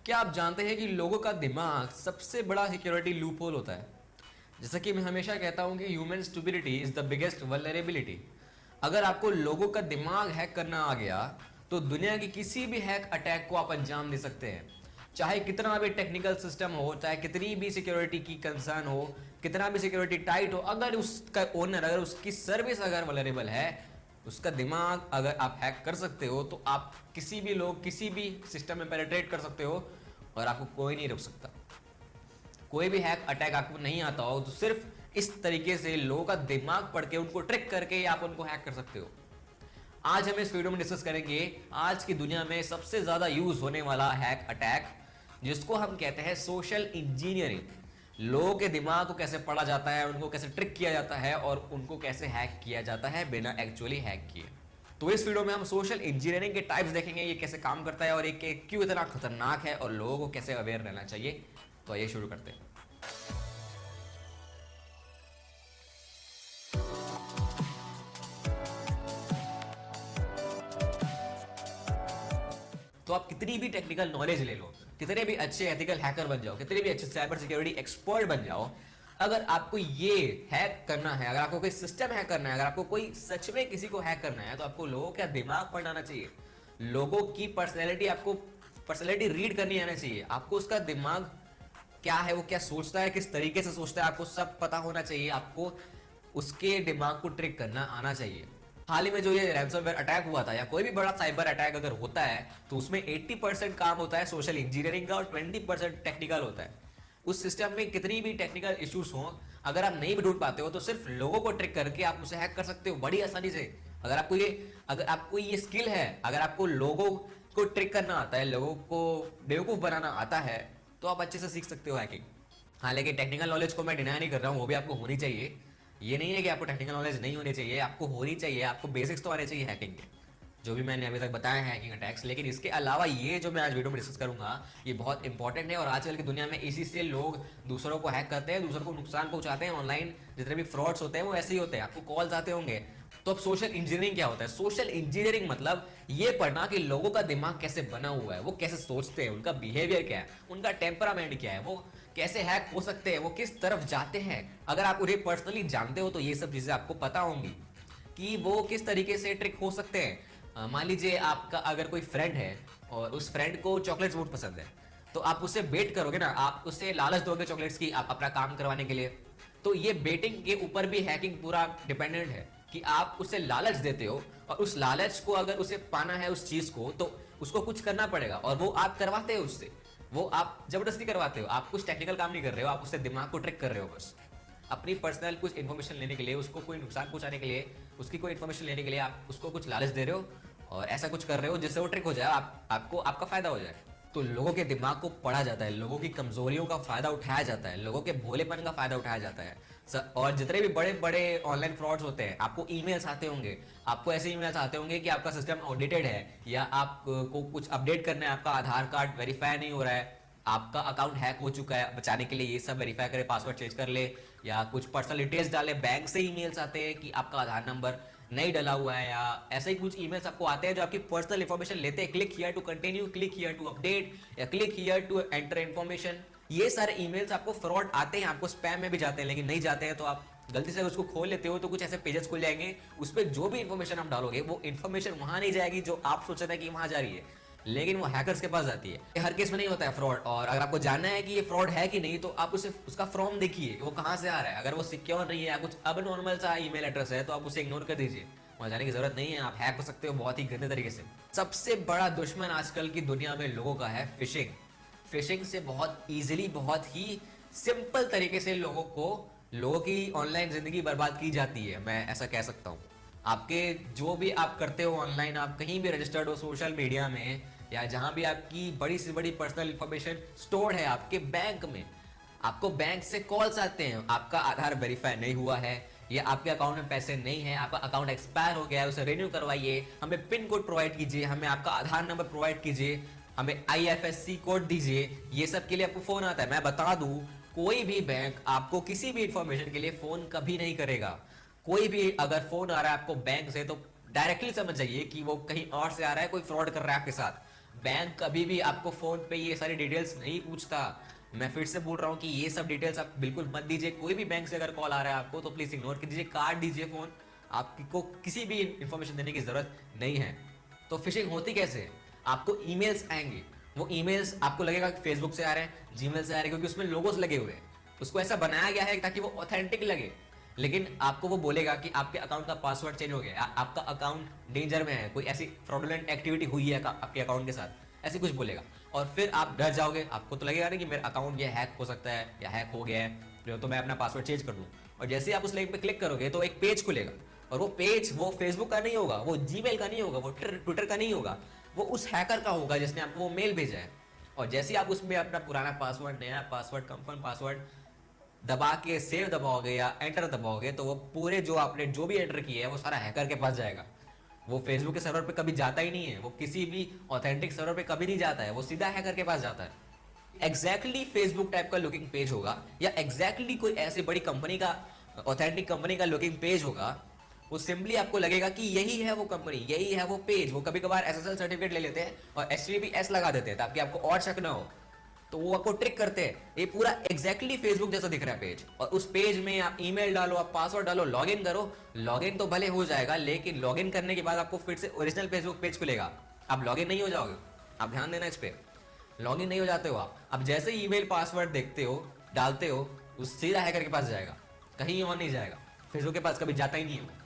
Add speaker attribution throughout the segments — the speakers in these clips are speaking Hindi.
Speaker 1: क्या आप जानते हैं कि लोगों का दिमाग सबसे बड़ा सिक्योरिटी लूपहोल होता है। जैसा कि मैं हमेशा कहता हूं कि human stupidity is the biggest vulnerability. अगर आपको लोगों का दिमाग हैक करना आ गया तो दुनिया की किसी भी हैक अटैक को आप अंजाम दे सकते हैं। चाहे कितना भी टेक्निकल सिस्टम हो, चाहे कितनी भी सिक्योरिटी की कंसर्न हो, कितना भी सिक्योरिटी टाइट हो, अगर उसका ओनर, अगर उसकी सर्विस अगर वल्नरेबल है, उसका दिमाग अगर आप हैक कर सकते हो तो आप किसी भी लोग किसी भी सिस्टम में पेनिट्रेट कर सकते हो और आपको कोई नहीं रोक सकता। कोई भी हैक अटैक आपको नहीं आता हो तो सिर्फ इस तरीके से लोगों का दिमाग पढ़ के, उनको ट्रिक करके आप उनको हैक कर सकते हो। आज हम इस वीडियो में डिस्कस करेंगे आज की दुनिया में सबसे ज्यादा यूज होने वाला हैक अटैक, जिसको हम कहते हैं सोशल इंजीनियरिंग। लोगों के दिमाग को कैसे पढ़ा जाता है, उनको कैसे ट्रिक किया जाता है और उनको कैसे हैक किया जाता है बिना एक्चुअली हैक किए। तो इस वीडियो में हम सोशल इंजीनियरिंग के टाइप्स देखेंगे, ये कैसे काम करता है और ये क्यों इतना खतरनाक है और लोगों को कैसे अवेयर रहना चाहिए। तो आइए शुरू करते हैं। तो आप कितनी भी टेक्निकल नॉलेज ले लो, कितने भी अच्छे एथिकल हैकर बन जाओ, कितने भी अच्छे साइबर सिक्योरिटी एक्सपर्ट बन जाओ, अगर आपको ये हैक करना है, अगर आपको कोई सिस्टम हैक करना है, अगर आपको कोई सच में किसी को हैक करना है, तो आपको लोगों का दिमाग पढ़ना चाहिए। लोगों की पर्सनैलिटी, आपको पर्सनैलिटी रीड करनी आना चाहिए। आपको उसका दिमाग क्या है, वो क्या सोचता है, किस तरीके से सोचता है, आपको सब पता होना चाहिए। आपको उसके दिमाग को ट्रिक करना आना चाहिए। हाल ही में जो ये रैंसमवेयर अटैक हुआ था या कोई भी बड़ा साइबर अटैक अगर होता है तो उसमें 80% काम होता है सोशल इंजीनियरिंग का और 20% टेक्निकल होता है। उस सिस्टम में कितनी भी टेक्निकल इश्यूज हो, अगर आप नहीं भी ढूंढ पाते हो तो सिर्फ लोगों को ट्रिक करके आप उसे हैक कर सकते हो बड़ी आसानी से। अगर आपको ये स्किल है, अगर आपको लोगों को ट्रिक करना आता है, लोगों को बेवकूफ बनाना आता है, तो आप अच्छे से सीख सकते हो हैकिंग। हाँ, लेकिन टेक्निकल नॉलेज को मैं डिनाई नहीं कर रहा हूँ, वो भी आपको होनी चाहिए। ये नहीं है कि आपको टेक्निकल नॉलेज नहीं होनी चाहिए, आपको होनी चाहिए। आपको बेसिक्स तो आने चाहिए हैकिंग के, जो भी मैंने अभी तक बताया है हैकिंग अटैक्स। लेकिन इसके अलावा ये जो मैं आज वीडियो में डिस्कस करूंगा ये बहुत इंपॉर्टेंट है और आजकल की दुनिया में इसी से लोग दूसरों को हैक करते हैं, दूसरों को नुकसान पहुंचाते हैं। ऑनलाइन जितने भी फ्रॉड्स होते हैं वो ऐसे ही होते हैं, आपको कॉल्स आते होंगे। तो अब सोशल इंजीनियरिंग क्या होता है? सोशल इंजीनियरिंग मतलब ये पढ़ना कि लोगों का दिमाग कैसे बना हुआ है, वो कैसे सोचते हैं, उनका बिहेवियर क्या है, उनका टेम्परामेंट क्या है, वो कैसे हैक हो सकते हैं, वो किस तरफ जाते हैं। अगर आप उन्हें पर्सनली जानते हो तो ये सब चीजें आपको पता होंगी कि वो किस तरीके से ट्रिक हो सकते हैं। मान लीजिए आपका अगर कोई फ्रेंड है और उस फ्रेंड को चॉकलेट्स बहुत पसंद है, तो आप उससे बेट करोगे ना, आप उससे लालच दोगे चॉकलेट्स की आप अपना काम करवाने के लिए। तो ये बेटिंग के ऊपर भी हैकिंग पूरा डिपेंडेंट है कि आप उसे लालच देते हो और उस लालच को अगर उसे पाना है उस चीज को, तो उसको कुछ करना पड़ेगा और वो आप करवाते हो उससे, वो आप जबरदस्ती करवाते हो। आप कुछ टेक्निकल काम नहीं कर रहे हो, आप उससे दिमाग को ट्रिक कर रहे हो बस अपनी पर्सनल कुछ इन्फॉर्मेशन लेने के लिए, उसको कोई नुकसान पहुंचाने के लिए, उसकी कोई इन्फॉर्मेशन लेने के लिए आप उसको कुछ लालच दे रहे हो और ऐसा कुछ कर रहे हो जिससे वो ट्रिक हो जाए, आपको आपका फायदा हो जाए। तो लोगों के दिमाग को पढ़ा जाता है, लोगों की कमजोरियों का फायदा उठाया जाता है, लोगों के भोलेपन का फायदा उठाया जाता है। और जितने भी बड़े बड़े ऑनलाइन फ्रॉड्स होते हैं, आपको ईमेल्स आते होंगे, आपको ऐसे ईमेल्स आते होंगे कि आपका सिस्टम आउटडेटेड है या आपको कुछ अपडेट करना है, आपका आधार कार्ड वेरीफाई नहीं हो रहा है, आपका अकाउंट हैक हो चुका है, बचाने के लिए ये सब वेरीफाई करे, पासवर्ड चेंज कर ले या कुछ पर्सनल डिटेल्स डाले। बैंक से ईमेल्स आते हैं कि आपका आधार नंबर नहीं डला हुआ है या ऐसे ही कुछ ईमेल्स आपको आते हैं जो आपकी पर्सनल इंफॉर्मेशन लेते हैं। Click here to continue, click here to update या click here to enter information. ये सारे ईमेल्स आपको फ्रॉड आते हैं, आपको स्पैम में भी जाते हैं, लेकिन नहीं जाते हैं तो आप गलती से उसको खोल लेते हो तो कुछ ऐसे पेजेस खुल जाएंगे, उस पर जो भी इन्फॉर्मेशन आप डालोगे वो इन्फॉर्मेशन वहां नहीं जाएगी जो आप सोच रहे थे कि वहां जा रही है, लेकिन वो हैकर्स के पास जाती है। हर केस में नहीं होता है फ्रॉड, और अगर आपको जानना है कि ये फ्रॉड है कि नहीं तो आप उसे उसका फ्रॉम देखिए, वो कहां से आ रहा है। अगर वो सिक्योर नहीं है या कुछ अब नॉर्मल सा ईमेल एड्रेस है तो आप उसे इग्नोर कर दीजिए, वहां जाने की जरूरत नहीं है। आप हैक हो सकते हो बहुत ही गंदे तरीके से। सबसे बड़ा दुश्मन आजकल की दुनिया में लोगों का है फिशिंग। फिशिंग से बहुत इजीली, बहुत ही सिंपल तरीके से लोगों की ऑनलाइन जिंदगी बर्बाद की जाती है, मैं ऐसा कह सकता हूँ। आपके जो भी आप करते हो ऑनलाइन, आप कहीं भी रजिस्टर्ड हो सोशल मीडिया में या जहां भी आपकी बड़ी से बड़ी पर्सनल इंफॉर्मेशन स्टोर है आपके बैंक में, आपको बैंक से कॉल्स आते हैं, आपका आधार वेरीफाई नहीं हुआ है या आपके अकाउंट में पैसे नहीं है, आपका अकाउंट एक्सपायर हो गया है, उसे रिन्यू करवाइए, हमें पिन कोड प्रोवाइड कीजिए, हमें आपका आधार नंबर प्रोवाइड कीजिए, हमें IFSC कोड दीजिए। ये सब के लिए आपको फोन आता है। मैं बता दूं, कोई भी बैंक आपको किसी भी इंफॉर्मेशन के लिए फोन कभी नहीं करेगा। कोई भी अगर फोन आ रहा है आपको बैंक से तो डायरेक्टली समझ जाइए कि वो कहीं और से आ रहा है, कोई फ्रॉड कर रहा है आपके साथ। बैंक कभी भी आपको फोन पे ये सारी डिटेल्स नहीं पूछता। मैं फिर से बोल रहा हूँ कि ये सब डिटेल्स आप बिल्कुल मत दीजिए। कोई भी बैंक से अगर कॉल आ रहा है आपको तो प्लीज इग्नोर कर दीजिए, काट दीजिए फोन। आपको किसी भी इंफॉर्मेशन देने की जरूरत नहीं है। तो फिशिंग होती कैसे है? आपको ईमेल्स आएंगे, वो ईमेल्स आपको लगेगा कि फेसबुक से आ रहे हैं, जीमेल से आ रहे हैं, क्योंकि उसमें लोगोस लगे हुए हैं। उसको ऐसा बनाया गया है ताकि वो ऑथेंटिक लगे। लेकिन आपको वो बोलेगा कि आपके अकाउंट का पासवर्ड चेंज हो गया, आपका अकाउंट डेंजर में है, कोई ऐसी फ्रॉडुलेंट एक्टिविटी हुई है आपके अकाउंट के साथ, ऐसे कुछ बोलेगा। और फिर आप डर जाओगे, आपको तो लगेगा ना कि मेरा अकाउंट ये हैक हो सकता है या हैक हो गया है, तो मैं अपना पासवर्ड चेंज कर दूं। और जैसे आप उस लिंक पे क्लिक करोगे तो एक पेज खुलेगा, और वो पेज वो फेसबुक का नहीं होगा, वो जीमेल का नहीं होगा, वो ट्विटर का नहीं होगा, वो उस हैकर का होगा जिसने आपको वो मेल भेजा है। और जैसे आप उसमें अपना पुराना पासवर्ड, नया पासवर्ड, कंफर्म पासवर्ड दबा के सेव दबाओगे या एंटर दबाओगे तो वो पूरे जो आपने जो भी एंटर किया है वो सारा हैकर के पास जाएगा। वो फेसबुक के सर्वर पे कभी जाता ही नहीं है, वो किसी भी ऑथेंटिक सर्वर पे कभी नहीं जाता है, वो सीधा हैकर के पास जाता है। एग्जैक्टली फेसबुक टाइप का लुकिंग पेज होगा, या एग्जैक्टली कोई ऐसी बड़ी कंपनी का, ऑथेंटिक कंपनी का लुकिंग पेज होगा। वो सिंपली आपको लगेगा कि यही है वो कंपनी, यही है वो पेज। वो कभी कभार एसएसएल सर्टिफिकेट ले लेते हैं और HTTPS लगा देते हैं ताकि आपको और शक ना हो। तो वो आपको ट्रिक करते हैं। ये पूरा एग्जैक्टली फेसबुक जैसा दिख रहा है पेज, और उस पेज में आप ईमेल डालो, आप पासवर्ड डालो, लॉगिन करो। लॉगिन तो भले हो जाएगा, लेकिन लॉगिन करने के बाद आपको फिर से ओरिजिनल फेसबुक पेज खुलेगा। आप लॉगिन नहीं हो जाओगे, आप ध्यान देना इस पे। लॉगिन नहीं हो जाते हो आप। अब जैसे ही ईमेल पासवर्ड देखते हो, डालते हो, उस सीधा हैकर के पास जाएगा, कहीं और नहीं जाएगा। फेसबुक के पास कभी जाता ही नहीं है।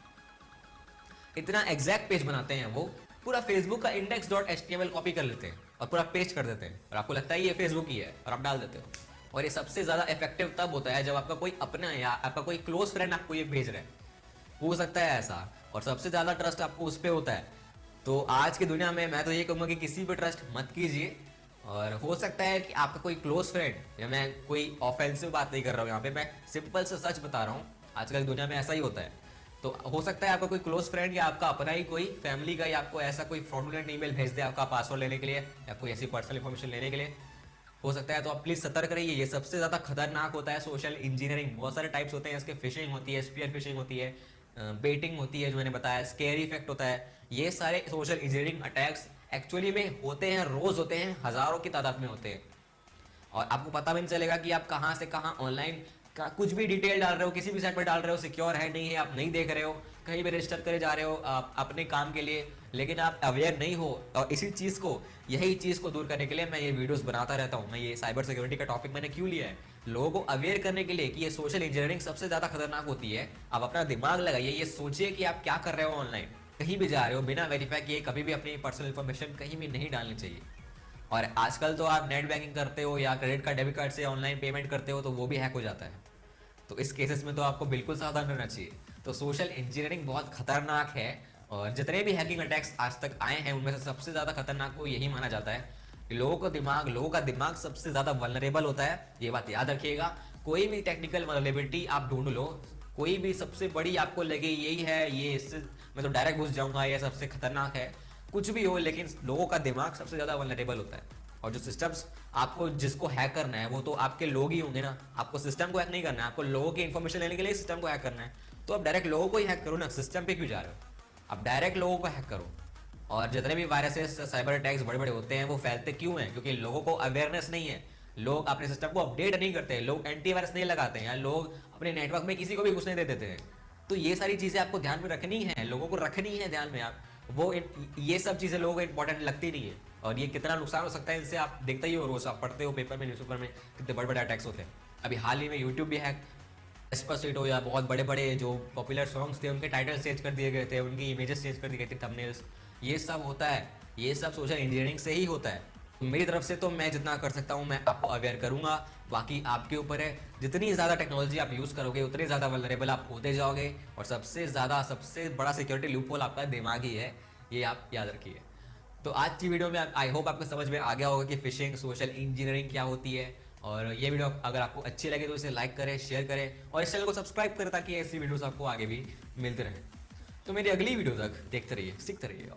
Speaker 1: इतना एग्जैक्ट पेज बनाते हैं वो, पूरा फेसबुक का index.html कॉपी कर लेते हैं और पूरा पेस्ट कर देते हैं, और आपको लगता है ये फेसबुक ही है और आप डाल देते हो। और ये सबसे ज्यादा इफेक्टिव तब होता है जब आपका कोई अपना या आपका कोई क्लोज फ्रेंड आपको ये भेज रहा है, हो सकता है ऐसा। और सबसे ज्यादा ट्रस्ट आपको उस पर होता है। तो आज की दुनिया में मैं तो ये कहूँगा कि किसी पे ट्रस्ट मत कीजिए। और हो सकता है कि आपका कोई क्लोज फ्रेंड, या मैं कोई ऑफेंसिव बात नहीं कर रहा हूँ यहाँ पे, मैं सिंपल से सच बता रहा हूँ, आजकल की दुनिया में ऐसा ही होता है। तो हो सकता है आपका कोई क्लोज फ्रेंड या आपका अपना ही कोई फैमिली का या आपको ऐसा कोई फ्रॉडुलेंट ईमेल भेज दे आपका पासवर्ड लेने के लिए या कोई ऐसी पर्सनल इन्फॉर्मेशन लेने के लिए, हो सकता है। तो आप प्लीज सतर्क रहिए। ये सबसे ज्यादा खतरनाक होता है सोशल इंजीनियरिंग। बहुत सारे टाइप्स होते हैं इसके। फिशिंग होती है, स्पीयर फिशिंग होती है, बेटिंग होती है जो मैंने बताया, स्केरी इफेक्ट होता है। ये सारे सोशल इंजीनियरिंग अटैक्स एक्चुअली में होते हैं, रोज होते हैं, हजारों की तादाद में होते हैं। और आपको पता भी नहीं चलेगा कि आप कहाँ से कहाँ ऑनलाइन का कुछ भी डिटेल डाल रहे हो, किसी भी साइट पर डाल रहे हो, सिक्योर है नहीं है आप नहीं देख रहे हो, कहीं भी रजिस्टर करे जा रहे हो आप अपने काम के लिए, लेकिन आप अवेयर नहीं हो। और इसी चीज़ को, यही चीज़ को दूर करने के लिए मैं ये वीडियोस बनाता रहता हूँ। मैं ये साइबर सिक्योरिटी का टॉपिक मैंने क्यों लिया है, लोगों को अवेयर करने के लिए कि ये सोशल इंजीनियरिंग सबसे ज़्यादा खतरनाक होती है। आप अपना दिमाग लगाइए, ये सोचिए कि आप क्या कर रहे हो ऑनलाइन, कहीं भी जा रहे हो बिना वेरीफाई किए कभी भी अपनी पर्सनल इन्फॉर्मेशन कहीं भी नहीं डालनी चाहिए। और आजकल तो आप नेट बैंकिंग करते हो या क्रेडिट कार्ड, डेबिट कार्ड से ऑनलाइन पेमेंट करते हो तो वो भी हैक हो जाता है। तो इस केसेस में तो आपको बिल्कुल सावधान रहना चाहिए। तो सोशल इंजीनियरिंग बहुत खतरनाक है, और जितने भी हैकिंग अटैक्स आज तक आए हैं उनमें से सबसे ज़्यादा खतरनाक को यही माना जाता है। लोगों का दिमाग सबसे ज़्यादा वल्नरेबल होता है, ये बात याद रखिएगा। कोई भी टेक्निकल वल्नरेबिलिटी आप ढूंढ लो, कोई भी सबसे बड़ी आपको लगे यही है, ये इससे मैं तो डायरेक्ट घुस जाऊंगा, ये सबसे खतरनाक है, कुछ भी हो, लेकिन लोगों का दिमाग सबसे ज़्यादा वल्नरेबल होता है। और जो सिस्टम्स आपको जिसको हैक करना है वो तो आपके लोग ही होंगे ना। आपको सिस्टम को हैक नहीं करना है, आपको लोगों की इन्फॉर्मेशन लेने के लिए सिस्टम को हैक करना है। तो आप डायरेक्ट लोगों को ही हैक करो ना, सिस्टम पे क्यों जा रहे हो? आप डायरेक्ट लोगों को हैक करो। और जितने भी वायरसेस, साइबर अटैक्स बड़े बड़े होते हैं वो फैलते क्यों हैं? क्योंकि लोगों को अवेयरनेस नहीं है, लोग अपने सिस्टम को अपडेट नहीं करते, लोग एंटीवायरस नहीं लगाते हैं, या लोग अपने नेटवर्क में किसी को भी घुसने दे देते हैं। तो ये सारी चीज़ें आपको ध्यान में रखनी है, लोगों को रखनी है ध्यान में। आप वो ये सब चीज़ें लोगों को इंपॉर्टेंट लगती नहीं है। और ये कितना नुकसान हो सकता है इनसे आप देखते ही हो, रोज आप पढ़ते हो पेपर में, न्यूज़पेपर में, कितने बड़े बड़े अटैक्स होते हैं। अभी हाल ही में यूट्यूब भी हैक, एस्पासिटो या बहुत बड़े बड़े जो पॉपुलर सॉन्ग्स थे उनके टाइटल चेंज कर दिए गए थे, उनकी इमेजेस चेंज कर दी गई थी, थंबनेल्स। ये सब होता है, ये सब सोशल इंजीनियरिंग से ही होता है। तो मेरी तरफ से तो मैं जितना कर सकता हूँ मैं आपको अवेयर करूँगा, बाकी आपके ऊपर है। जितनी ज़्यादा टेक्नोलॉजी आप यूज़ करोगे उतनी ज़्यादा वल्नरेबल आप होते जाओगे, और सबसे बड़ा सिक्योरिटी लूपहोल आपका दिमाग ही है, ये आप याद रखिए। तो आज की वीडियो में आई होप आपको समझ में आ गया होगा कि फिशिंग, सोशल इंजीनियरिंग क्या होती है। और ये वीडियो अगर आपको अच्छी लगे तो इसे लाइक करें, शेयर करें और इस चैनल को सब्सक्राइब करें ताकि ऐसी वीडियोस आपको आगे भी मिलते रहें। तो मेरी अगली वीडियो तक देखते रहिए, सीखते रहिए।